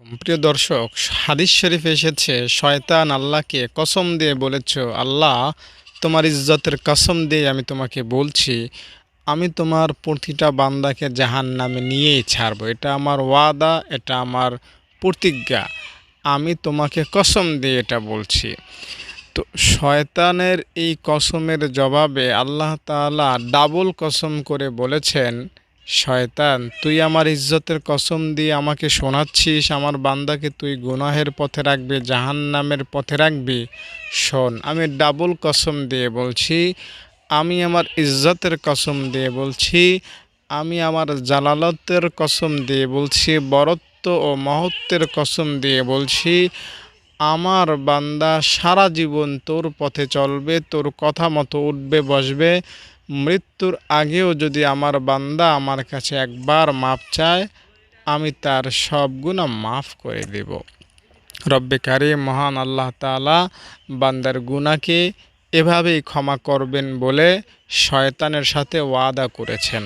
প্রিয় দর্শক, হাদিস শরীফে এসেছে শয়তান আল্লাহকে কসম দিয়ে বলেছ, আল্লাহ তোমার ইজ্জতের কসম দিয়ে আমি তোমাকে বলছি, আমি তোমার প্রতিটা বান্দাকে জাহান্নামে নিয়েই ছাড়ব। এটা আমার ওয়াদা, এটা আমার প্রতিজ্ঞা। আমি তোমাকে কসম দিয়ে এটা বলছি। তো শয়তানের এই কসমের জবাবে আল্লাহ তাআলা ডাবল কসম করে বলেছেন, শয়তান তুই আমার ইজ্জতের কসম দিয়ে আমাকে শোনাচ্ছিস আমার বান্দাকে তুই গুনাহের পথে রাখবি, জাহান্নামের পথে রাখবি। শোন, আমি ডাবল কসম দিয়ে বলছি, আমি আমার ইজ্জতের কসম দিয়ে বলছি, আমি আমার জালালতের কসম দিয়ে বলছি, বরত্ব ও মহত্বের কসম দিয়ে বলছি, আমার বান্দা সারা জীবন তোর পথে চলবে, তোর কথা মতো উঠবে বসবে। মৃত্যুর আগেও যদি আমার বান্দা আমার কাছে একবার মাপ চায়, আমি তার সব গুনাহ মাফ করে দেব। রব্বে কারিম মহান আল্লাহ তাআলা বান্দার গুনাহকে এভাবেই ক্ষমা করবেন বলে শয়তানের সাথে ওয়াদা করেছেন।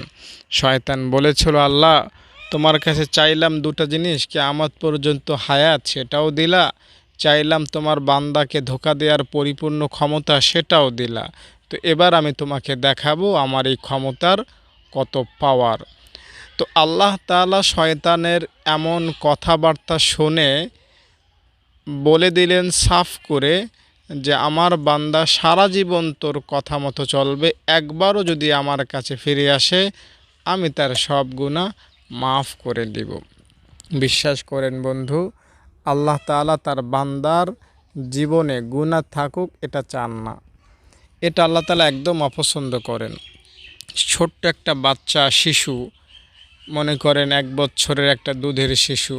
শয়তান বলেছিল, আল্লাহ তোমার কাছে চাইলাম দুটো জিনিস, কিয়ামত পর্যন্ত হায়াত, সেটাও দিলা। চাইলাম তোমার বান্দাকে ধোঁকা দেওয়ার পরিপূর্ণ ক্ষমতা, সেটাও দিলা। তো এবার আমি তোমাকে দেখাবো আমার এই ক্ষমতার কত পাওয়ার। তো আল্লাহ তাআলা শয়তানের এমন কথাবার্তা শুনে বলে দিলেন সাফ করে যে আমার বান্দা সারা জীবন তোর কথা মতো চলবে, একবারও যদি আমার কাছে ফিরে আসে আমি তার সব গুনাহ মাফ করে দিব। বিশ্বাস করেন বন্ধু, আল্লাহ তাআলা তার বান্দার জীবনে গুনাহ থাকুক এটা চান না। এটা আল্লাহ তাআলা একদম অপছন্দ করেন। ছোট্ট একটা বাচ্চা শিশু, মনে করেন 1 বছরের একটা দুধের শিশু,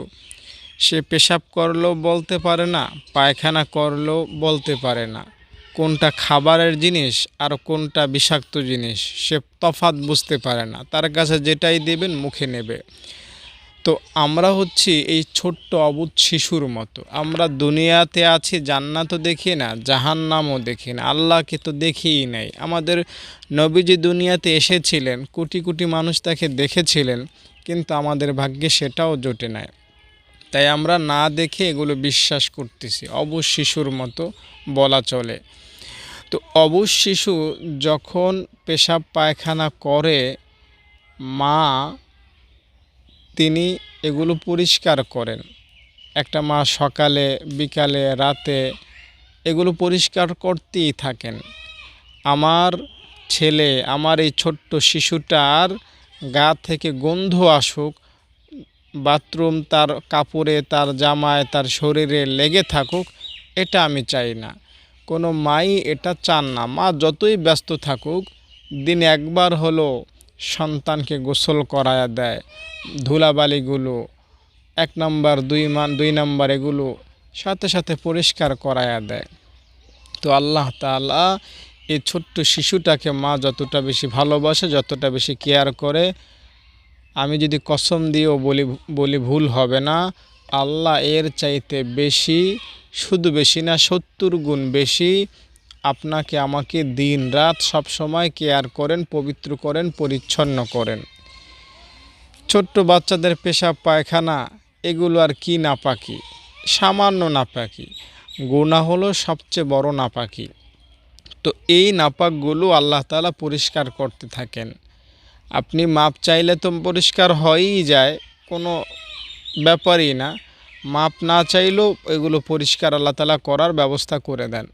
সে পেশাব করলেও বলতে পারে না, পায়খানা করলেও বলতে পারে না, কোনটা খাবারের জিনিস আর কোনটা বিষাক্ত জিনিস সে তফাৎ বুঝতে পারে না। তার কাছে যেটাই দেবেন মুখে নেবে। তো আমরা হচ্ছি এই ছোট্ট অবুঝ শিশুর মতো। আমরা দুনিয়াতে আছি, জান্নাতও দেখি না, জাহান্নামও দেখি না, আল্লাহকে তো দেখিই নাই। আমাদের নবীজি দুনিয়াতে এসেছিলেন, কোটি কোটি মানুষ তাকে দেখেছিলেন, কিন্তু আমাদের ভাগ্যে সেটাও জোটে নাই। তাই আমরা না দেখে এগুলো বিশ্বাস করতেছি, অবুঝ শিশুর মতো বলা চলে। তো অবুঝ শিশু যখন পেশাব পায়খানা করে, মা তিনি এগুলো পরিষ্কার করেন। একটা মা সকালে বিকালে রাতে এগুলো পরিষ্কার করতেই থাকেন। আমার ছেলে, আমার এই ছোট্ট শিশুটার গা থেকে গন্ধ আসুক, বাথরুম তার কাপড়ে, তার জামায়, তার শরীরে লেগে থাকুক, এটা আমি চাই না। কোনো মাই এটা চান না। মা যতই ব্যস্ত থাকুক, দিনে একবার হলো সন্তানকে গোসল করায়া দেয়। ধুলাবালিগুলো 1 নম্বর 2 নম্বর এগুলো সাথে সাথে পরিষ্কার করায়া দেয়। তো আল্লাহ তাআলা এই ছোট্ট শিশুটাকে মা যতটা বেশি ভালোবাসে, যতটা বেশি কেয়ার করে, আমি যদি কসম দিয়েও বলি ভুল হবে না, আল্লাহ এর চাইতে বেশি, শুধু বেশি না 70 গুণ বেশি আপনাকে আমাকে দিন রাত সব সময় কেয়ার করেন, পবিত্র করেন, পরিচ্ছন্ন করেন। ছোট্ট বাচ্চাদের পেশাব পায়খানা এগুলো আর কি নাপাকি, সামান্য নাপাকি। গুনাহ হলো সবচেয়ে বড় নাপাকি। তো এই নাপাকগুলো আল্লাহ তাআলা পরিষ্কার করতে থাকেন। আপনি মাপ চাইলে তো পরিষ্কার হয়েই যায়, কোনো ব্যাপারই না। মাপ না চাইলেও এগুলো পরিষ্কার আল্লাহ তাআলা করার ব্যবস্থা করে দেন।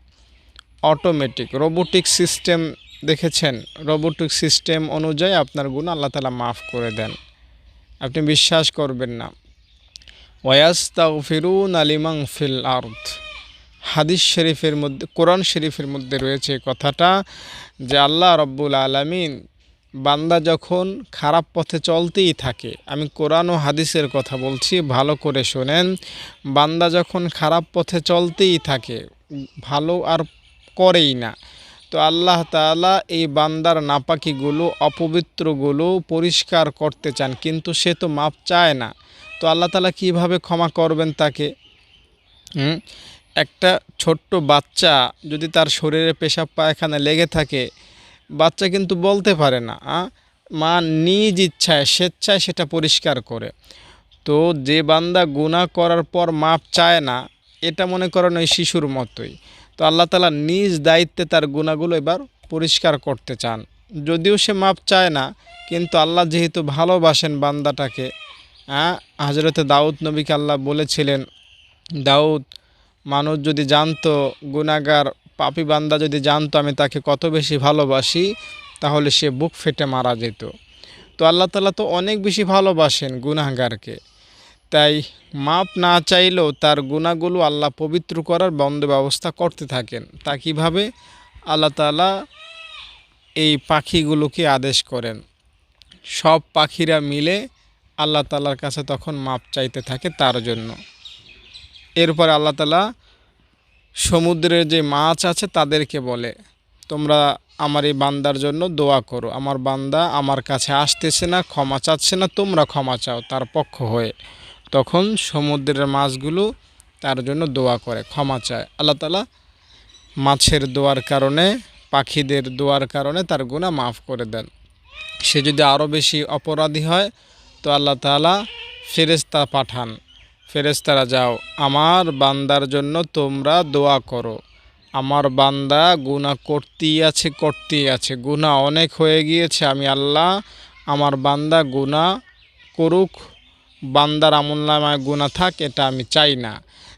অটোমেটিক রোবোটিক সিস্টেম দেখেছেন? রোবোটিক সিস্টেম অনুযায়ী আপনার গুনাহ আল্লাহ তাআলা মাফ করে দেন। আপনি বিশ্বাস করবেন না। ওয়াস্তাগফিরুনা লিমান ফিল আরদ, হাদিস শরীফের মধ্যে, কোরআন শরীফের মধ্যে রয়েছে কথাটা যে আল্লাহ রব্বুল আলামিন বান্দা যখন খারাপ পথে চলতেই থাকে, আমি কোরআন ও হাদিসের কথা বলছি, ভালো করে শোনেন। বান্দা যখন খারাপ পথে চলতেই থাকে, ভালো আর করেই না, তো আল্লাহ তাআলা এই বান্দার নাপাকিগুলো, অপবিত্রগুলো পরিষ্কার করতে চান, কিন্তু সে তো মাপ চায় না। তো আল্লাহ তাআলা কীভাবে ক্ষমা করবেন তাকে? একটা ছোট্ট বাচ্চা যদি তার শরীরে পেশাব পায়খানা লেগে থাকে, বাচ্চা কিন্তু বলতে পারে না, মা নিজ ইচ্ছায় স্বেচ্ছায় সেটা পরিষ্কার করে। তো যে বান্দা গুনাহ করার পর মাপ চায় না, এটা মনে করেন ওই শিশুর মতোই। তো আল্লাহ তাআলা নিজ দায়িত্বে তার গুনাহগুলো এবার পরিষ্কার করতে চান। যদিও সে মাপ চায় না, কিন্তু আল্লাহ যেহেতু ভালোবাসেন বান্দাটাকে, হযরতে দাউদ নবীকে আল্লাহ বলেছিলেন, দাউদ, মানুষ যদি জানতো, গুনাহগার পাপী বান্দা যদি জানতো আমি তাকে কত বেশি ভালোবাসি, তাহলে সে বুক ফেটে মারা যেত। তো আল্লাহ তাআলা তো অনেক বেশি ভালোবাসেন গুনাহগারকে, তাই মাপ না চাইলেও তার গুনাহগুলো আল্লাহ পবিত্র করার ব্যবস্থা করতে থাকেন। তা কীভাবে? আল্লাহ তাআলা এই পাখিগুলোকে আদেশ করেন, সব পাখিরা মিলে আল্লাহ তাআলার কাছে তখন মাপ চাইতে থাকে তার জন্য। এরপর আল্লাহ তাআলা সমুদ্রের যে মাছ আছে তাদেরকে বলে, তোমরা আমার এই বান্দার জন্য দোয়া করো, আমার বান্দা আমার কাছে আসতেছে না, ক্ষমা চাচ্ছে না, তোমরা ক্ষমা চাও তার পক্ষ হয়ে। তখন সমুদ্রের মাছগুলো তার জন্য দোয়া করে, ক্ষমা চায়। আল্লাহ তাআলা মাছের দোয়ার কারণে, পাখিদের দোয়ার কারণে তার গুনাহ মাফ করে দেন। সে যদি আরও বেশি অপরাধী হয়, তো আল্লাহ তাআলা ফেরেশতা পাঠান, ফেরেশতারা যাও আমার বান্দার জন্য তোমরা দোয়া করো, আমার বান্দা গুনাহ করতেই আছে, গুনাহ অনেক হয়ে গিয়েছে, আমি আল্লাহ আমার বান্দা গুনাহ করুক, বান্দার আমলনামায় গুনাহ থাক, এটা আমি চাই না।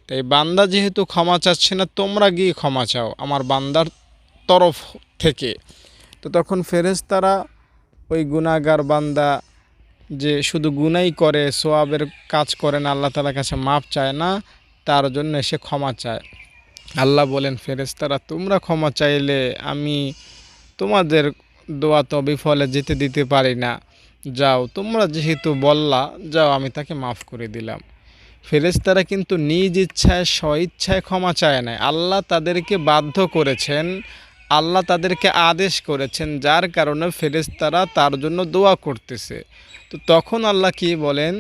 তাই বান্দা যেহেতু ক্ষমা চাচ্ছে না, তোমরা গিয়ে ক্ষমা চাও আমার বান্দার তরফ থেকে। তো তখন ফেরেশতারা ওই গুনাহগার বান্দা যে শুধু গুনাই করে, সওয়াবের কাজ করে না, আল্লাহ তাআলার কাছে মাপ চায় না, তার জন্য এসে ক্ষমা চায়। আল্লাহ বলেন, ফেরেশতারা তোমরা ক্ষমা চাইলে আমি তোমাদের দোয়া তো বিফলে যেতে দিতে পারি না, যাও তোমরা যেহেতু বললা, যাও আমি তাকে মাফ করে দিলাম। ফেরেশতারা কিন্তু নিজ ইচ্ছায় স্বইচ্ছায় ক্ষমা চায় না, আল্লাহ তাদেরকে বাধ্য করেছেন, আল্লাহ তাদেরকে আদেশ করেছেন, যার কারণে ফেরেশতারা তার জন্য দোয়া করতেছে। তো তখন আল্লাহ কি বলেন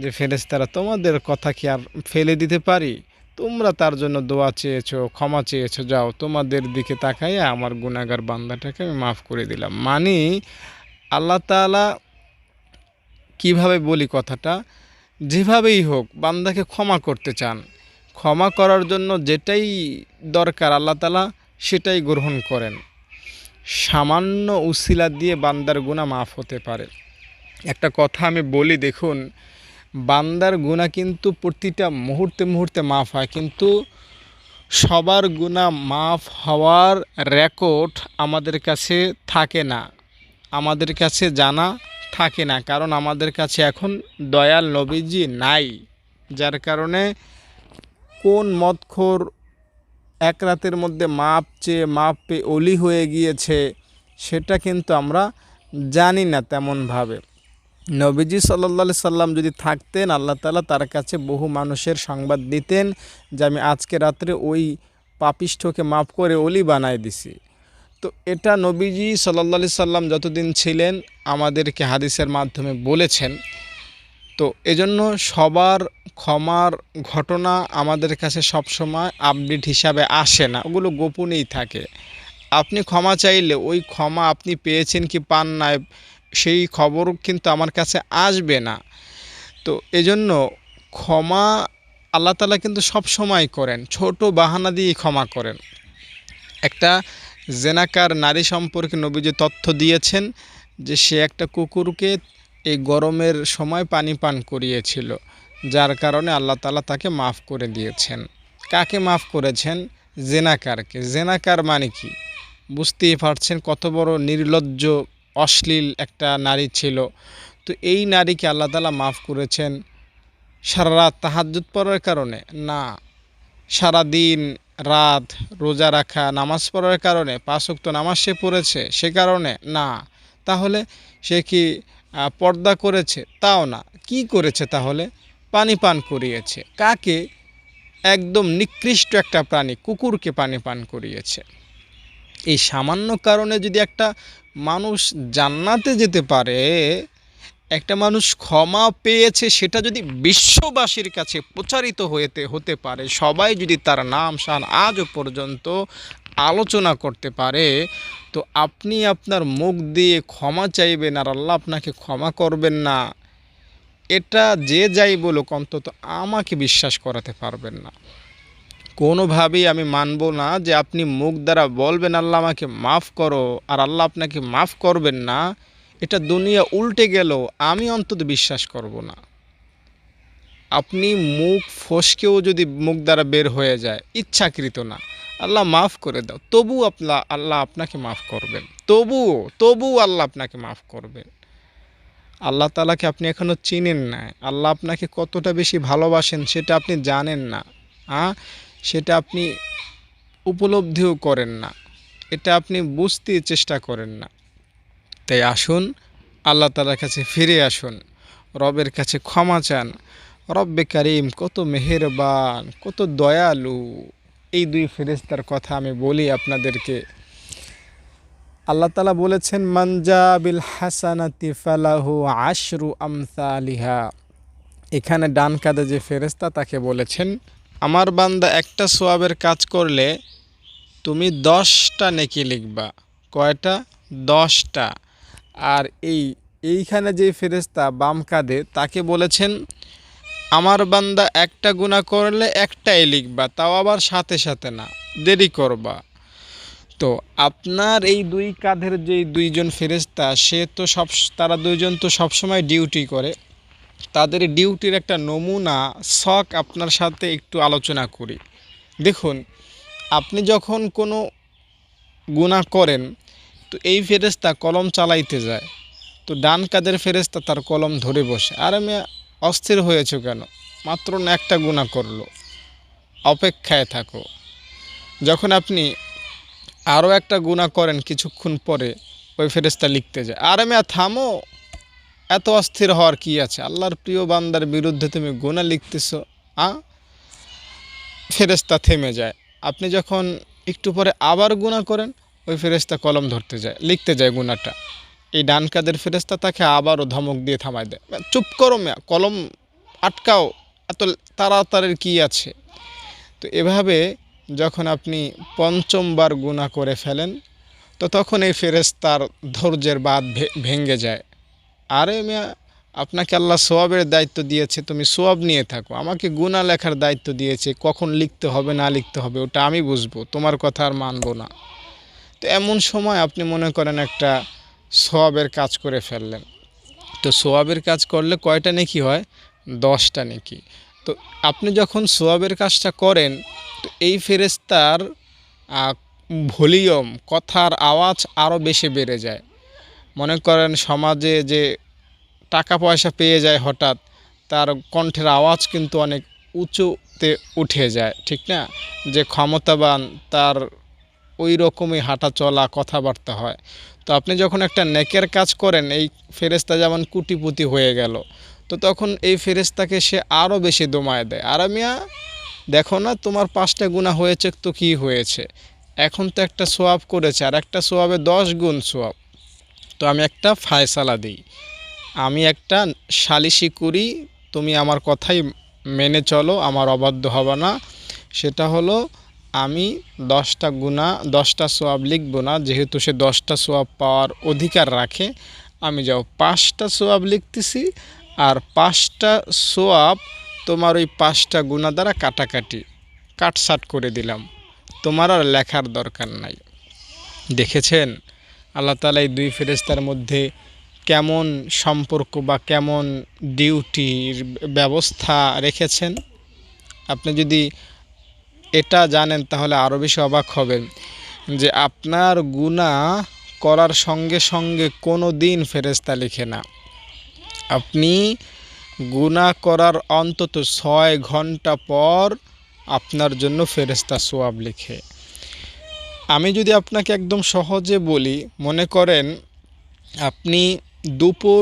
যে, ফেরেশতারা তোমাদের কথা কি আর ফেলে দিতে পারি? তোমরা তার জন্য দোয়া চেয়েছো, ক্ষমা চেয়েছো, যাও তোমাদের দিকে তাকাইয়া আমার গুনাহগার বান্দাটাকে আমি মাফ করে দিলাম। মানে আল্লাহ তাআলা, কিভাবে বলি কথাটা, যেভাবেই হোক বান্দাকে ক্ষমা করতে চান। ক্ষমা করার জন্য যেটাই দরকার আল্লাহ তাআলা সেটাই গ্রহণ করেন। সামান্য উসিলা দিয়ে বান্দার গুনাহ মাফ হতে পারে। একটা কথা আমি বলি, দেখুন, বান্দার গুনাহ কিন্তু প্রতিটা মুহূর্তে মুহূর্তে মাফ হয়, কিন্তু সবার গুনাহ মাফ হওয়ার রেকর্ড আমাদের কাছে থাকে না, আমাদের কাছে জানা থাকে না, কারণ আমাদের কাছে এখন দয়াল নবীজি নাই। যার কারণে কোন মদখোর এক রাতের মধ্যে মাপ চেয়ে মাপ পেয়ে অলি হয়ে গিয়েছে, সেটা কিন্তু আমরা জানি না তেমনভাবে। নবীজি সাল্লাল্লাহু আলাইহি সাল্লাম যদি থাকতেন, আল্লাহ তাআলা তার কাছে বহু মানুষের সংবাদ দিতেন যে আমি আজকে রাত্রে ওই পাপিষ্ঠকে মাফ করে অলি বানায় দিছি। তো এটা নবীজি সাল্লাল্লাহু আলাইহি সাল্লাম যতদিন ছিলেন আমাদেরকে হাদিসের মাধ্যমে বলেছেন। তো এজন্য সবার ক্ষমার ঘটনা আমাদের কাছে সবসময় আপডেট হিসাবে আসে না, ওগুলো গোপনেই থাকে। আপনি ক্ষমা চাইলে ওই ক্ষমা আপনি পেয়েছেন কি পান নাই সেই খবর কিন্তু আমার কাছে আসবে না। তো এজন্য ক্ষমা আল্লাহ তাআলা কিন্তু সব সময় করেন, ছোট বাহানা দিয়ে ক্ষমা করেন। একটা জেনাকার নারী সম্পর্কে নবীজি তথ্য দিয়েছেন যে সে একটা কুকুরকে এই গরমের সময় পানি পান করিয়েছিল, যার কারণে আল্লাহ তাআলা তাকে মাফ করে দিয়েছেন। কাকে মাফ করেছেন? জেনাকারকে। জেনাকার মানে কি বুঝতেই পারছেন, কত বড় নির্লজ্জ অশ্লীল একটা নারী ছিল। তো এই নারীকে আল্লাহ তাআলা মাফ করেছেন সারা রাত তাহাজ্জুদ পড়ার কারণে না, সারা দিন রাত রোজা রাখা নামাজ পড়ার কারণে, 5 ওয়াক্ত নামাজ সে পড়েছে সে কারণে না, তাহলে সে কি পর্দা করেছে? তাও না। কি করেছে তাহলে? পানি পান করিয়েছে। কাকে? একদম নিকৃষ্ট একটা প্রাণী, কুকুরকে পানি পান করিয়েছে। এই সামান্য কারণে যদি একটা মানুষ জান্নাতে যেতে পারে, একটা মানুষ ক্ষমা পেয়েছে, সেটা যদি বিশ্ববাসীর কাছে প্রচারিত হতে পারে, সবাই যদি তার নাম শান আজও পর্যন্ত আলোচনা করতে পারে, তো আপনি আপনার মুখ দিয়ে ক্ষমা চাইবেন আর আল্লাহ আপনাকে ক্ষমা করবেন না, এটা যে যাই বলুক অন্তত আমাকে বিশ্বাস করাতে পারবেন না। কোনোভাবেই আমি মানব না যে আপনি মুখ দ্বারা বলবেন আল্লাহ আমাকে মাফ করো, আর আল্লাহ আপনাকে মাফ করবেন না। এটা দুনিয়া উল্টে গেলেও আমি অন্তত বিশ্বাস করব না। আপনি মুখ ফসকেও যদি মুখ দ্বারা বের হয়ে যায়, ইচ্ছাকৃত না, আল্লাহ মাফ করে দাও, তবুও আল্লাহ আপনাকে মাফ করবেন, তবুও আল্লাহ আপনাকে মাফ করবেন। আল্লাহ তাআলাকে আপনি এখনও চিনেন না। আল্লাহ আপনাকে কতটা বেশি ভালোবাসেন সেটা আপনি জানেন না। সেটা আপনি উপলব্ধিও করেন না, এটা আপনি বুঝতে চেষ্টা করেন না। তাই আসুন, আল্লাহ তাআলার কাছে ফিরে আসুন, রবের কাছে ক্ষমা চান। রব্বে কারিম কত মেহেরবান, কত দয়ালু। এই দুই ফেরেশতার কথা আমি বলি আপনাদেরকে। আল্লাহ তাআলা বলেছেন, মানজা বিল হাসানাতি ফালাহু আশরু আমসালিহা। এখানে ডান কাঁধে যে ফেরেশতা তাকে বলেছেন, আমার বান্দা একটা সওয়াবের কাজ করলে তুমি 10টা নেকি লিখবা। কয়টা? 10টা। আর এইখানে যে ফেরেশতা বাম কাঁধে তাকে বলেছেন, আমার বান্দা একটা গুনাহ করলে একটাই লিখবা, তাও আবার সাথে সাথে না, দেরি করবা। তো আপনার এই দুই কাঁধের যে দুইজন ফেরেশতা, তারা দুইজন তো সবসময় ডিউটি করে। তাদের ডিউটির একটা নমুনা ছক আপনার সাথে একটু আলোচনা করি। দেখুন, আপনি যখন কোনো গুনাহ করেন, তো এই ফেরেশতা কলম চালাইতে যায়, তো ডান কাঁধের ফেরেশতা তার কলম ধরে বসে। আর আমি অস্থির হয়েছে কেন? মাত্র না একটা গুনাহ করলো, অপেক্ষায় থাকো। যখন আপনি আরও একটা গুনাহ করেন, কিছুক্ষণ পরে ওই ফেরেশতা লিখতে যায়। আর আমি থামো, এত অস্থির হওয়ার কি আছে? আল্লাহর প্রিয় বান্দার বিরুদ্ধে তুমি গুনাহ লিখতেছো। ফেরেশতা থেমে যায়। আপনি যখন একটু পরে আবার গুনাহ করেন, ওই ফেরেশতা কলম ধরতে যায়, লিখতে যায় গুনাহটা। এই ডান কাঁধের ফেরেশতা তাকে আবারও ধমক দিয়ে থামায় দেয়, চুপ করো মিয়া, কলম আটকাও, এত তাড়াতাড়ির কি আছে? তো এভাবে যখন আপনি পঞ্চমবার গুনাহ করে ফেলেন, তো তখন এই ফেরেশতার ধৈর্যের বাঁধ ভেঙে যায়। আরে মিয়া, আপনাকে আল্লাহ সওয়াবের দায়িত্ব দিয়েছে, তুমি সওয়াব নিয়ে থাকো। আমাকে গুনাহ লেখার দায়িত্ব দিয়েছে, কখন লিখতে হবে না লিখতে হবে ওটা আমি বুঝবো, তোমার কথা আর মানবো না। তো এমন সময় আপনি মনে করেন একটা সওয়াবের কাজ করে ফেললেন। তো সওয়াবের কাজ করলে কয়টা নেকি হয়? 10টা নেকি। তো আপনি যখন সওয়াবের কাজটা করেন, তো এই ফেরেশতার ভলিউম, কথার আওয়াজ আরও বেশি বেড়ে যায়। মনে করেন সমাজে যে টাকা পয়সা পেয়ে যায় হঠাৎ, তার কণ্ঠের আওয়াজ কিন্তু অনেক উঁচুতে উঠে যায়, ঠিক না? যে ক্ষমতাবান, তার ওই রকমই হাঁটা চলা কথাবার্তা হয়। তো আপনি যখন একটা নেকের কাজ করেন, এই ফেরেশতা যেমন কুটিপুতি হয়ে গেল, তো তখন এই ফেরেশতাকে সে আরও বেশি দমায় দেয়। আর মিয়া, দেখো না তোমার 5টা গুনাহ হয়েছে, তো কি হয়েছে? এখন তো একটা সওয়াব করেছে, আর একটা সওয়াবে 10 গুণ সওয়াব। তো আমি একটা ফায়সালা দিই, আমি একটা সালিশি করি, তুমি আমার কথাই মেনে চলো, আমার অবাধ্য হবে না। সেটা হলো, আমি 10টা সওয়াব লিখব না, যেহেতু সে 10টা সওয়াব পাওয়ার অধিকার রাখে। আমি 5টা সওয়াব লিখতেছি, আর 5টা সওয়াব তোমার ওই 5টা গুনাহ দ্বারা কাটছাট করে দিলাম, তোমার আর লেখার দরকার নাই। দেখেছেন আল্লাহ তাআলা এই দুই ফেরেশতার মধ্যে কেমন সম্পর্ক বা কেমন ডিউটির ব্যবস্থা রেখেছেন? আপনি যদি এটা জানেন তাহলে আরও বেশি অবাক হবেন যে আপনার গুনাহ করার সঙ্গে সঙ্গে কোনো দিন ফেরেশতা লিখে না। আপনি গুনাহ করার অন্তত 6 ঘন্টা পর আপনার জন্য ফেরেশতা সওয়াব লিখে। আমি যদি আপনাকে একদম সহজে বলি, মনে করেন আপনি দুপুর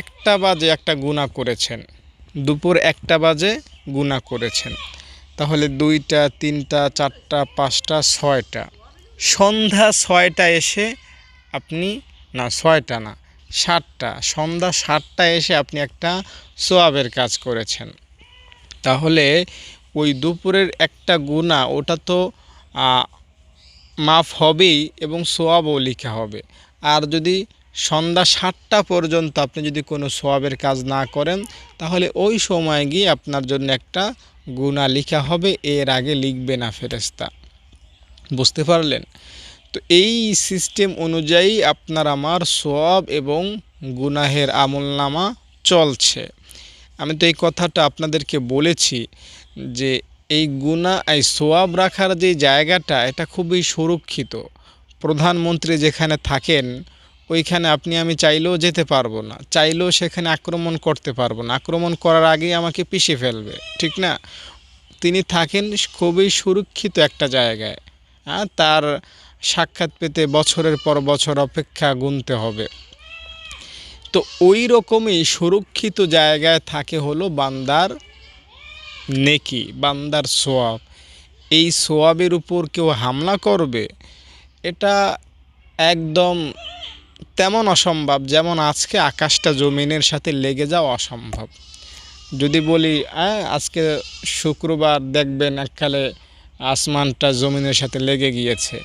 1টা বাজে একটা গুনাহ করেছেন, দুপুর 1টা বাজে গুনাহ করেছেন, তাহলে 2টা, 3টা, 4টা, 5টা, 6টা, সন্ধ্যা 6টা এসে আপনি, না 6টা না, 7টা, সন্ধ্যা 7টা এসে আপনি একটা সওয়াবের কাজ করেছেন। তাহলে ওই দুপুরের একটা গুনাহ ওটা তো মাফ হবেই এবং সওয়াবও লেখা হবে। আর যদি সন্ধ্যা ৭টা পর্যন্ত আপনি যদি কোনো সওয়াবের কাজ না করেন, তাহলে ওই সময় গিয়ে আপনার জন্য একটা গুনাহ লিখা হবে, এর আগে লিখবে না ফেরেশতা। বুঝতে পারলেন? তো এই সিস্টেম অনুযায়ী আপনার আমার সওয়াব এবং গুনাহের আমলনামা চলছে। আমি তো এই কথাটা আপনাদেরকে বলেছি যে এই সওয়াব রাখার যে জায়গাটা, এটা খুবই সুরক্ষিত। প্রধানমন্ত্রী যেখানে থাকেন, ওইখানে আপনি আমি চাইলেও যেতে পারবো না, চাইলেও সেখানে আক্রমণ করতে পারবো না, আক্রমণ করার আগেই আমাকে পিষে ফেলবে, ঠিক না? তিনি থাকেন খুবই সুরক্ষিত একটা জায়গায়। তার সাক্ষাৎ পেতে বছরের পর বছর অপেক্ষা গুনতে হবে। তো ওই রকমই সুরক্ষিত জায়গায় থাকে হলো বান্দার নেকি, বান্দার সওয়াব। এই সওয়াবের উপর কেউ হামলা করবে, এটা একদম তেমন অসম্ভব যেমন আজকে আকাশটা জমিনের সাথে লেগে যাওয়া অসম্ভব। যদি বলি আজকে শুক্রবার, দেখবেন এককালে আসমানটা জমিনের সাথে লেগে গিয়েছে,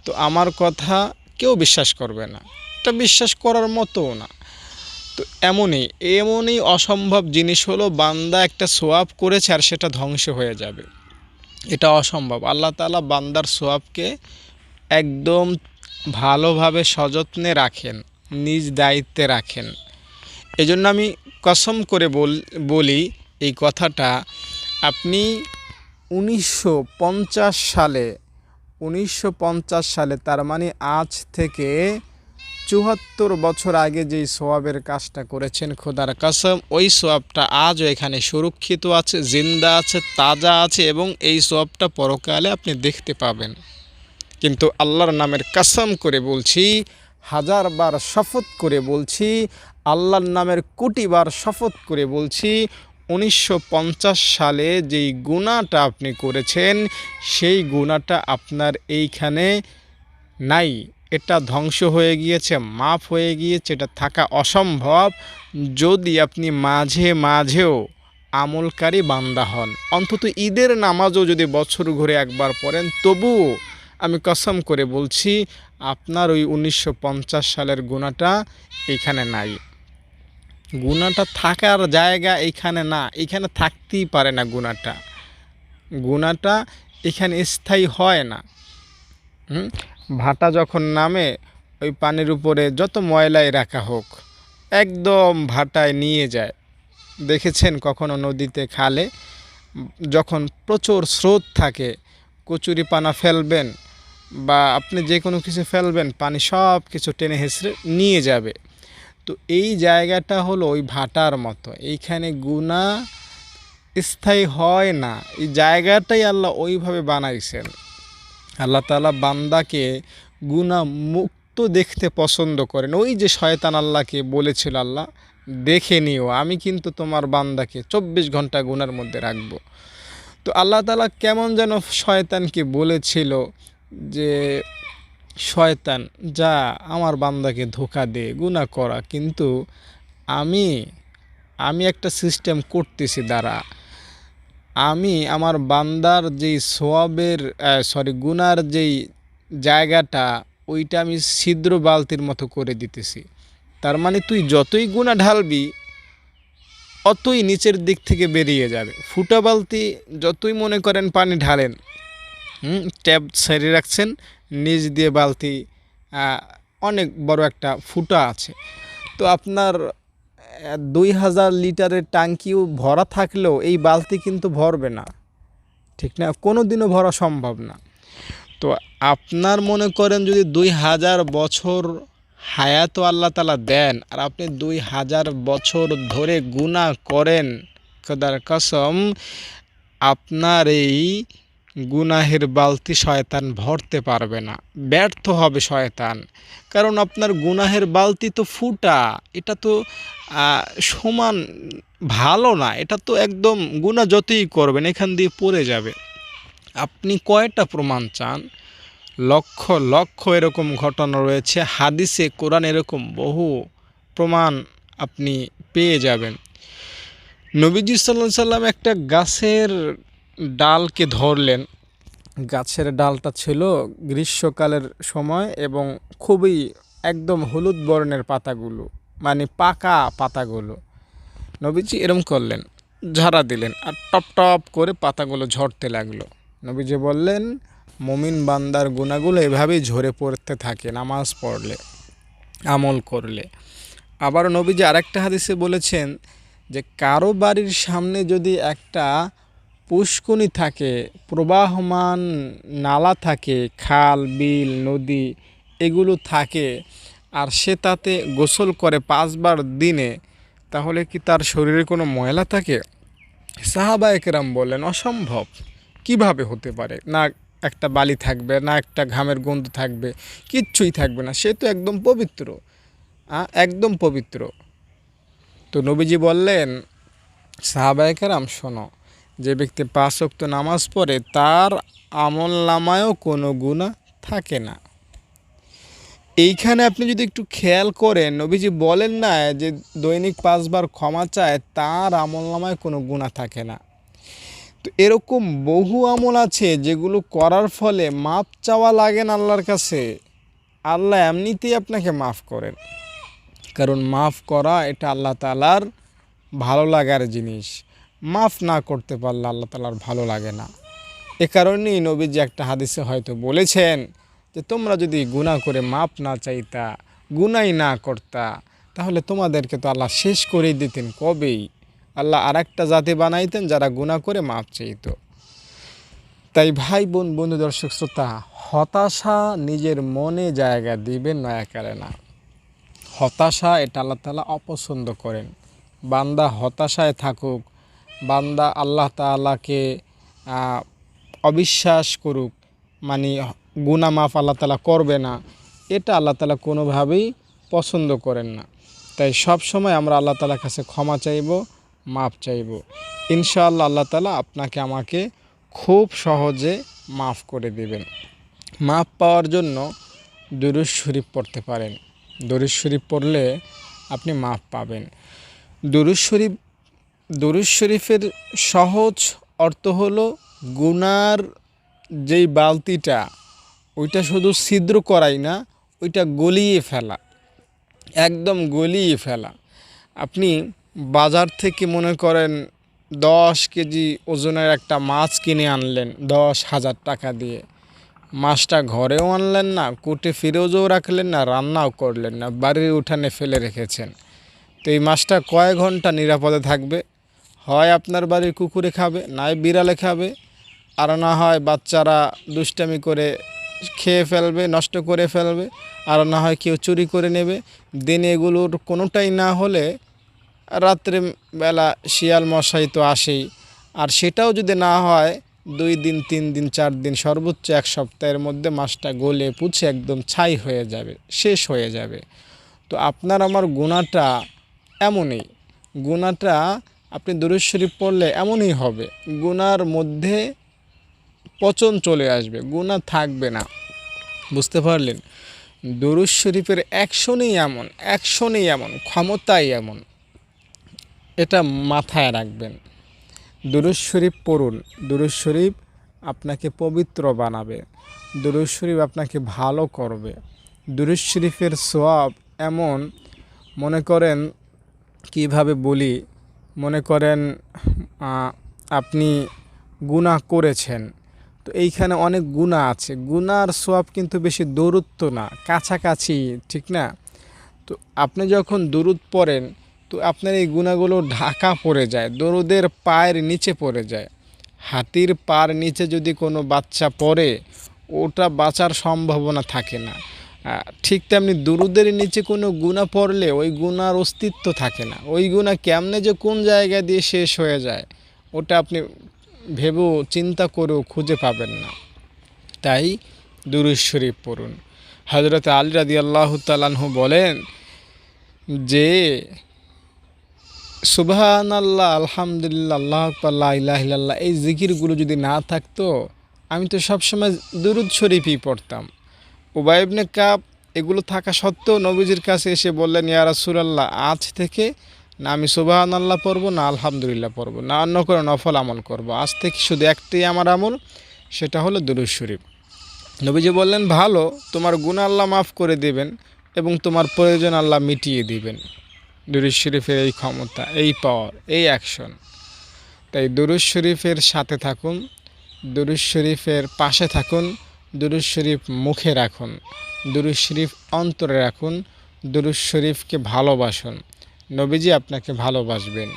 তো আমার কথা কেউ বিশ্বাস করবে না, এটা বিশ্বাস করার মতোও না। তো এমনই অসম্ভব জিনিস হলো বান্দা একটা সওয়াব করেছে আর সেটা ধ্বংস হয়ে যাবে, এটা অসম্ভব। আল্লাহ তাআলা বান্দার সওয়াবকে একদম ভালোভাবে সযত্নে রাখেন, নিজ দায়িত্বে রাখেন। এজন্য আমি কসম করে বলি এই কথাটা, আপনি 1950 সালে তার মানে আজ থেকে ৭৪ বছর আগে যেই সওয়াবের কাজটা করেছেন, খোদার কসম ওই সওয়াবটা আজও এখানে সুরক্ষিত আছে, জিন্দা আছে, তাজা আছে, এবং এই সওয়াবটা পরকালে আপনি দেখতে পাবেন। কিন্তু আল্লাহর নামের কসম করে বলছি, হাজারবার শপথ করে বলছি, আল্লাহর নামের কোটিবার শপথ করে বলছি, 1950 সালে যেই গুনাহটা আপনি করেছেন, সেই গুনাহটা আপনার এইখানে নাই। এটা ধ্বংস হয়ে গিয়েছে, মাফ হয়ে গিয়েছে, এটা থাকা অসম্ভব যদি আপনি মাঝে মাঝেও আমলকারী বান্দা হন। অন্তত ঈদের নামাজও যদি বছর ঘুরে একবার পড়েন, তবুও আমি কসম করে বলছি আপনার ওই 1950 সালের গুনাহটা এইখানে নাই। গুনাহটা থাকার জায়গা এইখানে না, এইখানে থাকতেই পারে না। গুনাহটা এখানে স্থায়ী হয় না। ভাটা যখন নামে, ওই পানির উপরে যত ময়লাই রাখা হোক, একদম ভাটায় নিয়ে যায়। দেখেছেন কখনো নদীতে, খালে যখন প্রচুর স্রোত থাকে, কচুরিপানা ফেলবেন বা আপনি যে কোনো কিছু ফেলবেন, পানি সব কিছু টেনে হেঁচড়ে নিয়ে যাবে। তো এই জায়গাটা হলো ওই ভাটার মতো, এইখানে গুনাহ স্থায়ী হয় না। এই জায়গাটাই আল্লাহ ওইভাবে বানাইছেন। আল্লাহ তাআলা বান্দাকে গুনাহ মুক্ত দেখতে পছন্দ করেন। ওই যে শয়তান আল্লাহকে বলেছিল, আল্লাহ দেখে নিও, আমি কিন্তু তোমার বান্দাকে 24 ঘন্টা গুনার মধ্যে রাখবো। তো আল্লাহ তাআলা কেমন যেন শয়তানকে বলেছিল যে, শয়তান যা আমার বান্দাকে ধোঁকা দে, গুনাহ করা, কিন্তু আমি আমি একটা সিস্টেম করতেছি, দ্বারা আমি আমার বান্দার যেই সওয়াবের গুনার যেই জায়গাটা, ওইটা আমি ছিদ্র বালতির মতো করে দিতেছি। তার মানে তুই যতই গুনাহ ঢালবি, অতই নিচের দিক থেকে বেরিয়ে যাবে। ফুটা বালতি যতই মনে করেন পানি ঢালেন, ট্যাপ ছেড়ে রাখছেন, নিচ দিয়ে বালতি অনেক বড় একটা ফুটা আছে। তো আপনার 2000 লিটারের ট্যাঙ্কিও ভরা থাকলেও এই বালতি কিন্তু ভরবে না, ঠিক না? কোনো দিনও ভরা সম্ভব না। তো আপনার মনে করেন যদি 2000 বছর হায়াত আল্লাহ তাআলা দেন, আর আপনি 2000 বছর ধরে গুনাহ করেন, খোদার কসম আপনার এই গুনাহের বালতি শয়তান ভরতে পারবে না, ব্যর্থ হবে শয়তান। কারণ আপনার গুনাহের বালতি তো ফুটা, এটা তো সমান ভালো না, এটা তো একদম গুনাহ যতই করবেন এখান দিয়ে পড়ে যাবে। আপনি কয়টা প্রমাণ চান? লক্ষ লক্ষ এরকম ঘটনা রয়েছে, হাদিসে কোরআন এরকম বহু প্রমাণ আপনি পেয়ে যাবেন। নবীজি সাল্লাল্লাহু আলাইহি সাল্লাম একটা গাছের ডালকে ধরলেন। গাছের ডালটা ছিল গ্রীষ্মকালের সময় এবং খুবই একদম হলুদ বর্ণের পাতাগুলো, মানে পাকা পাতাগুলো। নবীজি এরম করলেন, ঝাড়া দিলেন আর টপ টপ করে পাতাগুলো ঝরতে লাগলো। নবীজি বললেন, মুমিন বান্দার গুনাহগুলো এভাবেই ঝরে পড়তে থাকে নামাজ পড়লে, আমল করলে। আবার নবীজি আরেকটা হাদিসে বলেছেন যে কারো বাড়ির সামনে যদি একটা পুষ্কুনি থাকে, প্রবাহমান নালা থাকে, খাল বিল নদী এগুলো থাকে, আর সে তাতে গোসল করে 5 বার দিনে, তাহলে কি তার শরীরে কোনো ময়লা থাকে? সাহাবায়ে কেরাম বললেন, অসম্ভব, কিভাবে হতে পারে? না একটা বালি থাকবে, না একটা ঘামের গন্ধ থাকবে, কিচ্ছুই থাকবে না, সে তো একদম পবিত্র, একদম পবিত্র। তো নবীজি বললেন, সাহাবায়ে কেরাম শোনো, যে ব্যক্তি 5 ওয়াক্ত নামাজ পড়ে তার আমল নামায়ও কোনো গুনাহ থাকে না। এইখানে আপনি যদি একটু খেয়াল করেন, নবীজি বলেন না যে দৈনিক 5 বার ক্ষমা চায় তার আমল নামায় কোনো গুনাহ থাকে না। তো এরকম বহু আমল আছে যেগুলো করার ফলে মাপ চাওয়া লাগে না আল্লাহর কাছে, আল্লাহ এমনিতেই আপনাকে মাফ করেন। কারণ মাফ করা এটা আল্লাহ তাআলার ভালো লাগার জিনিস। মাফ না করতে পারলে আল্লাহ তাআলার ভালো লাগে না। এ কারণেই নবীজি একটা হাদিসে হয়তো বলেছেন যে তোমরা যদি গুনাহ করে মাপ না চাইতা, গুনাই না করতা, তাহলে তোমাদেরকে তো আল্লাহ শেষ করেই দিতেন কবেই। আল্লাহ আরেকটা জাতি বানাইতেন যারা গুনাহ করে মাপ চাইত। তাই ভাই বোন, বন্ধু, দর্শক শ্রোতা, হতাশা নিজের মনে জায়গা দিবেন না, একারে না। হতাশা এটা আল্লাহ তাআলা অপছন্দ করেন। বান্দা হতাশায় থাকুক, বান্দা আল্লাহ তাআলাকে অবিশ্বাস করুক, মানে গুনাহ মাফ আল্লাহ তাআলা করবে না, এটা আল্লাহ তাআলা কোনোভাবেই পছন্দ করেন না। তাই সব সময় আমরা আল্লাহ তাআলার কাছে ক্ষমা চাইব, মাফ চাইব। ইনশাআল্লাহ আল্লাহ তাআলা আপনাকে আমাকে খুব সহজে মাফ করে দেবেন। মাফ পাওয়ার জন্য দুরূদ শরীফ পড়তে পারেন। দুরূদ শরীফ পড়লে আপনি মাফ পাবেন। দুরূদ শরীফ, দুরূদ শরীফের সহজ অর্থ হলো গুনার যেই বালতিটা, ওইটা শুধু ছিদ্র করাই না, ওইটা গলিয়ে ফেলা, একদম গলিয়ে ফেলা। আপনি বাজার থেকে মনে করেন 10 কেজি ওজনের একটা মাছ কিনে আনলেন 10,000 টাকা দিয়ে। মাছটা ঘরেও আনলেন না, কুটে ফ্রিজেও রাখলেন না, রান্নাও করলেন না, বাড়ির উঠানে ফেলে রেখেছেন। তো এই মাছটা কয় ঘন্টা নিরাপদে থাকবে? হয় আপনার বাড়ির কুকুরে খাবে, নয় বিড়ালে খাবে, আর না হয় বাচ্চারা দুষ্টামি করে খেয়ে ফেলবে, নষ্ট করে ফেলবে, আর না হয় কেউ চুরি করে নেবে। দিনে এগুলোর কোনোটাই না হলে রাত্রে বেলা শিয়াল মশাই তো আসেই, আর সেটাও যদি না হয় 2 দিন 3 দিন 4 দিন, সর্বোচ্চ 1 সপ্তাহের মধ্যে মাছটা গলে পুছে একদম ছাই হয়ে যাবে, শেষ হয়ে যাবে। তো আপনার আমার গুনাহটা এমনই, গুনাহটা আপনি দুরূদ শরীফ পড়লে এমনই হবে, গুনার মধ্যে পচন চলে আসবে, গুনাহ থাকবে না। বুঝতে পারলেন? দুরূদ শরীফের অ্যাকশনই এমন, অ্যাকশনই এমন, ক্ষমতাই এমন, এটা মাথায় রাখবেন। দুরূদ শরীফ পড়ুন। দুরূদ শরীফ আপনাকে পবিত্র বানাবে, দুরূদ শরীফ আপনাকে ভালো করবে। দুরূদ শরীফের সওয়াব এমন, মনে করেন, কিভাবে বলি, মনে করেন আপনি গুনাহ করেছেন, তো এইখানে অনেক গুনাহ আছে, গুনার সওয়াব কিন্তু বেশি দূরত্ব না, কাছাকাছি, ঠিক না? তো আপনি যখন দুরূদ পড়েন, তো আপনার এই গুনাহগুলো ঢাকা পড়ে যায়, দরুদের পায়ের নিচে পড়ে যায়। হাতির পার নিচে যদি কোনো বাচ্চা পড়ে, ওটা বাঁচার সম্ভাবনা থাকে না। ঠিক তেমনি দুরুদের নিচে কোনো গুনাহ পড়লে ওই গুনার অস্তিত্ব থাকে না। ওই গুনাহ কেমনে যে কোন জায়গা দিয়ে শেষ হয়ে যায়, ওটা আপনি ভেবেও চিন্তা করেও খুঁজে পাবেন না। তাই দুরূদ শরীফ পড়ুন। হযরত আলী রাদিয়াল্লাহু তাআলা আনহু বলেন যে সুবহানাল্লাহ, আলহামদুলিল্লাহ, আল্লাহু আকবার, লা ইলাহা ইল্লাল্লাহ, এই জিকিরগুলো যদি না থাকতো, আমি তো সবসময় দুরূদ শরীফই পড়তাম। উবাই ইবনে কাব এগুলো থাকা সত্ত্বেও নবীজির কাছে এসে বললেন, ইয়া রাসূলুল্লাহ, আজ থেকে না আমি সুবহানাল্লাহ পড়ব, না আলহামদুলিল্লাহ পড়ব, না অন্য কোনো নফল আমল করব, আজ থেকে শুধু একটাই আমার আমল, সেটা হলো দুরূদ শরীফ। নবীজি বললেন, ভালো, তোমার গুনাহ আল্লাহ মাফ করে দেবেন, এবং তোমার প্রয়োজন আল্লাহ মিটিয়ে দিবেন। দুরূদ শরীফের এই ক্ষমতা, এই পাওয়ার, এই অ্যাকশন। তাই দুরূদ শরীফের সাথে থাকুন, দুরূদ শরীফের পাশে থাকুন, দুরূদ শরীফ মুখে রাখুন, দুরূদ শরীফ অন্তরে রাখুন, দুরূদ শরীফকে ভালোবাসুন। নবীজি আপনাকে ভালোবাসবেন।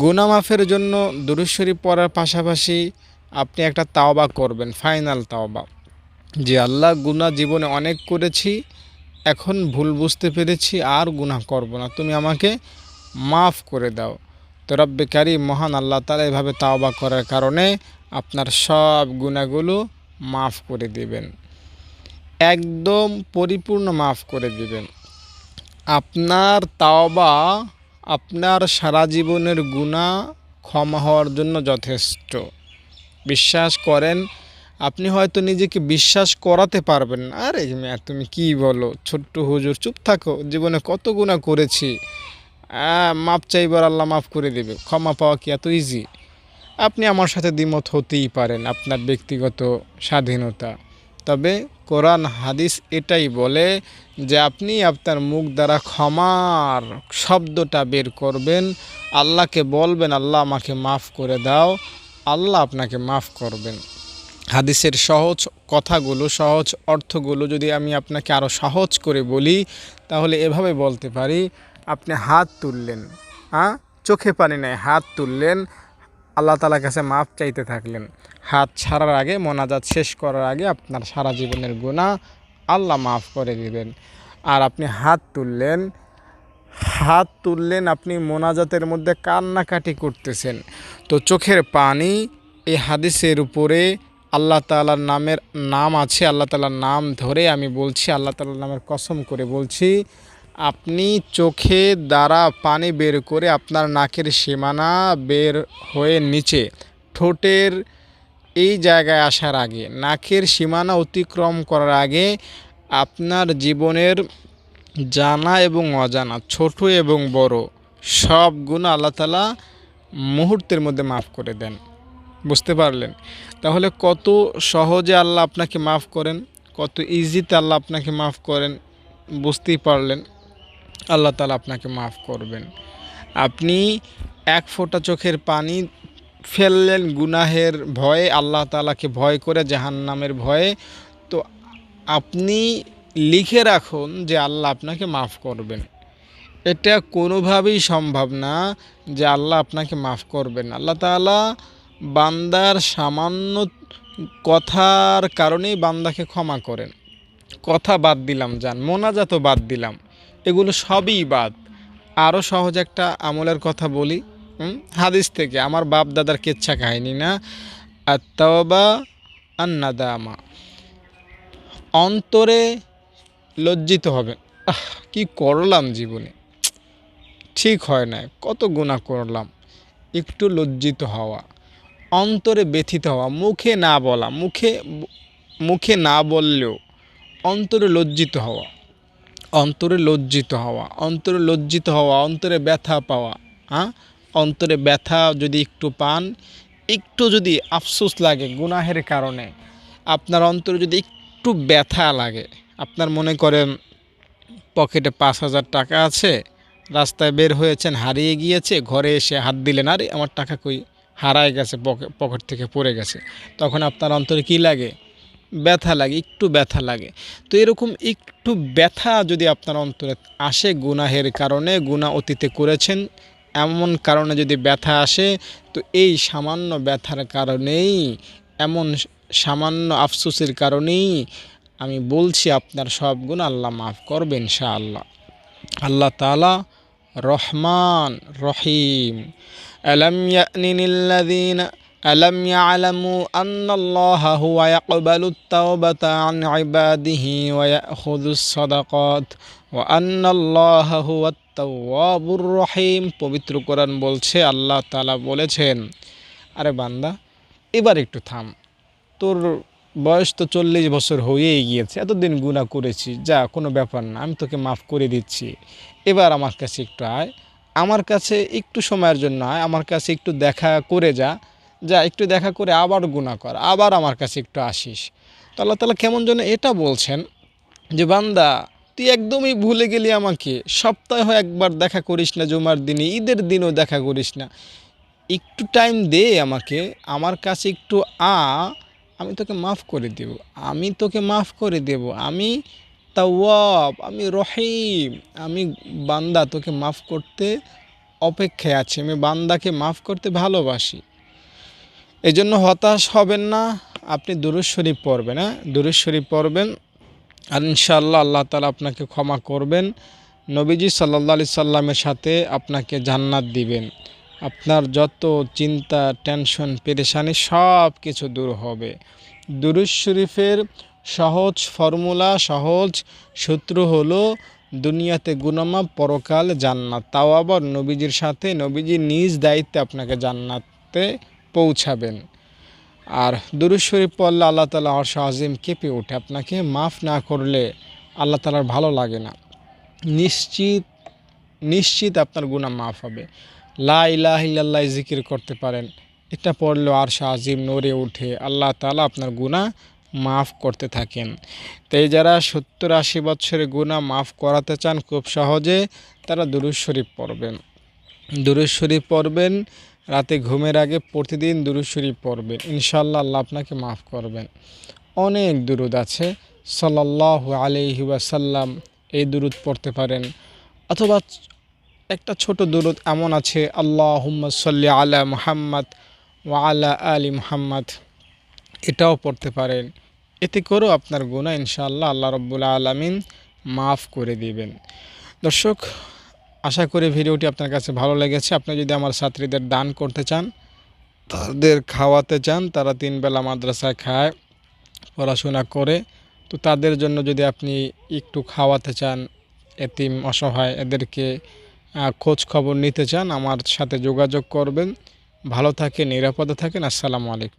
গুনাহ মাফের জন্য দুরূদ শরীফ পড়ার পাশাপাশি আপনি একটা তাওবা করবেন, ফাইনাল তাওবা, যে আল্লাহ গুনাহ জীবনে অনেক করেছি, এখন ভুল বুঝতে পেরেছি, আর গুনাহ করব না, তুমি আমাকে মাফ করে দাও। তো রব্বে কারীম মহান আল্লাহ তাআলা এভাবে তাওবা করার কারণে আপনার সব গুনাহগুলো মাফ করে দিবেন, একদম পরিপূর্ণ মাফ করে দিবেন। আপনার তাওবা আপনার সারা জীবনের গুনাহ ক্ষমা হওয়ার জন্য যথেষ্ট। বিশ্বাস করেন। আপনি হয়তো নিজেকে বিশ্বাস করাতে পারবেন না, আরে মিয়া তুমি কি বলো, ছোট্ট হুজুর চুপ থাকো, জীবনে কত গুনাহ করেছি, মাপ চাইবার আল্লাহ মাফ করে দেবে, ক্ষমা পাওয়া কি এত ইজি? আপনি আমার সাথে দ্বিমত হতেই পারেন, আপনার ব্যক্তিগত স্বাধীনতা। তবে কোরআন হাদিস এটাই বলে যে আপনি আপনার মুখ দ্বারা ক্ষমার শব্দটা বের করবেন, আল্লাহকে বলবেন আল্লাহ আমাকে মাফ করে দাও, আল্লাহ আপনাকে মাফ করবেন। হাদিসের সহজ কথাগুলো, সহজ অর্থগুলো যদি আমি আপনাকে আরও সহজ করে বলি, তাহলে এভাবে বলতে পারি, আপনি হাত তুললেন, চোখে পানি নাই, হাত তুললেন, আল্লাহ তাআলার কাছে মাফ চাইতে থাকলেন। হাত ছাড়ার আগে, মোনাজাত শেষ করার আগে আপনার সারা জীবনের গুনাহ আল্লাহ মাফ করে দিবেন। আর আপনি হাত তুললেন, আপনি মোনাজাতের মধ্যে কান্নাকাটি করতেছেন, তো চোখের পানি, এই হাদিসের উপরে আল্লাহ তাআলার নাম আছে, আল্লাহ তাআলার নাম ধরে আমি বলছি, আল্লাহ তাআলার নামের কসম করে বলছি, আপনি চোখে দ্বারা পানি বের করে আপনার নাকের সীমানা বের হয়ে নিচে ঠোঁটের এই জায়গায় আসার আগে, নাকের সীমানা অতিক্রম করার আগে আপনার জীবনের জানা এবং অজানা, ছোট এবং বড় সব গুনাহ আল্লাহ তাআলা মুহূর্তের মধ্যে মাফ করে দেন। বুঝতে পারলেন? তাহলে কত সহজে আল্লাহ আপনাকে মাফ করেন, কত ইজিতে আল্লাহ আপনাকে মাফ করেন, বুঝতেই পারলেন। আল্লাহ তাআলা আপনাকে মাফ করবেন। আপনি এক ফোঁটা চোখের পানি ফেললেন গুনাহের ভয়ে, আল্লাহ তাআলাকে ভয় করে, জাহান্নামের ভয়ে, তো আপনি লিখে রাখুন যে আল্লাহ আপনাকে মাফ করবেন। এটা কোনোভাবেই সম্ভব না যে আল্লাহ আপনাকে মাফ করবেন। আল্লাহ তাআলা বান্দার সামান্য কথার কারণেই বান্দাকে ক্ষমা করেন। কথা বাদ দিলাম, যান মোনাজাতও বাদ দিলাম, এগুলো সবই বাদ। আরও সহজ একটা আমলের কথা বলি, হাদিস থেকে, আমার বাপ দাদার কেচ্ছা কাহিনী না। আত-তাওবা আন-নাদামা। অন্তরে লজ্জিত হবে, কি করলাম জীবনে, ঠিক হয় না, কত গুনাহ করলাম, একটু লজ্জিত হওয়া, অন্তরে ব্যথিত হওয়া, মুখে না বলা, মুখে না বললেও অন্তরে লজ্জিত হওয়া, অন্তরে ব্যথা পাওয়া। অন্তরে ব্যথা যদি একটু পান, একটু যদি আফসোস লাগে গুনাহের কারণে, আপনার অন্তরে যদি একটু ব্যথা লাগে, আপনার মনে করেন পকেটে 5,000 টাকা আছে, রাস্তায় বের হয়েছেন, হারিয়ে গিয়েছে, ঘরে এসে হাত দিলেন, আরে আমার টাকা কই, হারায় গেছে, পকেট থেকে পড়ে গেছে, তখন আপনার অন্তরে কী লাগে? ব্যথা লাগে, একটু ব্যথা লাগে। তো এরকম একটু ব্যথা যদি আপনার অন্তরে আসে গুনাহের কারণে, গুনাহ অতীতে করেছেন এমন কারণে যদি ব্যথা আসে, তো এই সামান্য ব্যথার কারণেই, এমন সামান্য আফসোসের কারণেই আমি বলছি আপনার সব গুনাহ আল্লাহ মাফ করবে ইনশাআল্লাহ। আল্লাহ তাআলা রহমান রহিম। ألم يعلموا أن الله هو يقبل التوبة عن عباده ويأخذ الصدقات وأن الله هو التواب الرحيم। পবিত্র কোরআন বলছে, আল্লাহ তাআলা বলেছেন, আরে বান্দা এবার একটু থাম, তোর বয়স তো 40 বছর হয়েই গিয়েছে, এতদিন গুনাহ করেছি, যা কোনো ব্যাপার না, আমি তোকে মাফ করে দিচ্ছি, এবার আমার কাছে একটু আয়, আমার কাছে একটু সময়ের জন্য আয়, আমার কাছে একটু দেখা করে যা একটু দেখা করে আবার গুনাহ কর, আবার আমার কাছে একটু আসিস। তো আল্লাহ তাআলা কেমন যেন এটা বলছেন যে বান্দা তুই একদমই ভুলে গেলি আমাকে, সপ্তাহে একবার দেখা করিস না, জুমার দিনে, ঈদের দিনও দেখা করিস না, একটু টাইম দে আমাকে, আমার কাছে একটু আমি তোকে মাফ করে দেব, আমি তোকে মাফ করে দেব, আমি তাওয়াব, আমি রহিম, আমি বান্দা তোকে মাফ করতে অপেক্ষায় আছি, আমি বান্দাকে মাফ করতে ভালোবাসি। এই জন্য হতাশ হবেন না, আপনি দুরূদ শরীফ পড়বেন, হ্যাঁ, দুরূদ শরীফ পড়বেন, আর ইনশাআল্লাহ আল্লাহ তাআলা আপনাকে ক্ষমা করবেন। নবীজি সাল্লাল্লাহু আলাইহি সাল্লামের সাথে আপনাকে জান্নাত দিবেন। আপনার যত চিন্তা, টেনশন, পেরেশানি সব কিছু দূর হবে। দুরূদ শরীফের সহজ ফর্মুলা, সহজ সূত্র হলো দুনিয়াতে গুনাহ, পরকাল জান্নাত, তাও আবার নবীজির সাথে, নবীজি নিজ দায়িত্বে আপনাকে জান্নাতে পৌঁছাবেন। আর দুরূদ শরীফ পড়লে আল্লাহ তাআলা আরশ আজিম কেঁপে ওঠে, আপনাকে মাফ না করলে আল্লাহ তাআলার ভালো লাগে না। নিশ্চিত নিশ্চিত আপনার গুনাহ মাফ হবে। লা ইলাহা ইল্লাল্লাহ জিকির করতে পারেন, এটা পড়লেও আরশ আজিম নড়ে ওঠে, আল্লাহ তাআলা আপনার গুনাহ মাফ করতে থাকেন। তাই যারা 70-80 বছরের গুনাহ মাফ করাতে চান খুব সহজে, তারা দুরূদ শরীফ পড়বেন। দুরূদ শরীফ পড়বেন, রাতে ঘুমের আগে প্রতিদিন দুরূদ শরীফ পড়বেন, ইনশাআল্লাহ আল্লাহ আপনাকে মাফ করবেন। অনেক দুরূদ আছে, সাল্লাল্লাহু আলাইহি ওয়াসাল্লাম, এই দুরূদ পড়তে পারেন। অথবা একটা ছোট দুরূদ এমন আছে, আল্লাহুম্মা সাল্লি আলা মুহাম্মাদ ওয়া আলা আলি মুহাম্মাদ, এটাও পড়তে পারেন। এতে করেও আপনার গুনাহ ইনশাআল্লাহ আল্লাহ রাব্বুল আলামিন মাফ করে দিবেন। দর্শক, আশা করি ভিডিওটি আপনার কাছে ভালো লেগেছে। আপনি যদি আমার ছাত্রীদের দান করতে চান, তাদের খাওয়াতে চান, তারা 3 বেলা মাদ্রাসায় খায়, পড়াশোনা করে, তো তাদের জন্য যদি আপনি একটু খাওয়াতে চান, এতিম অসহায় এদেরকে খোঁজ খবর নিতে চান, আমার সাথে যোগাযোগ করবেন। ভালো থাকেন, নিরাপদে থাকেন। আসসালামু আলাইকুম।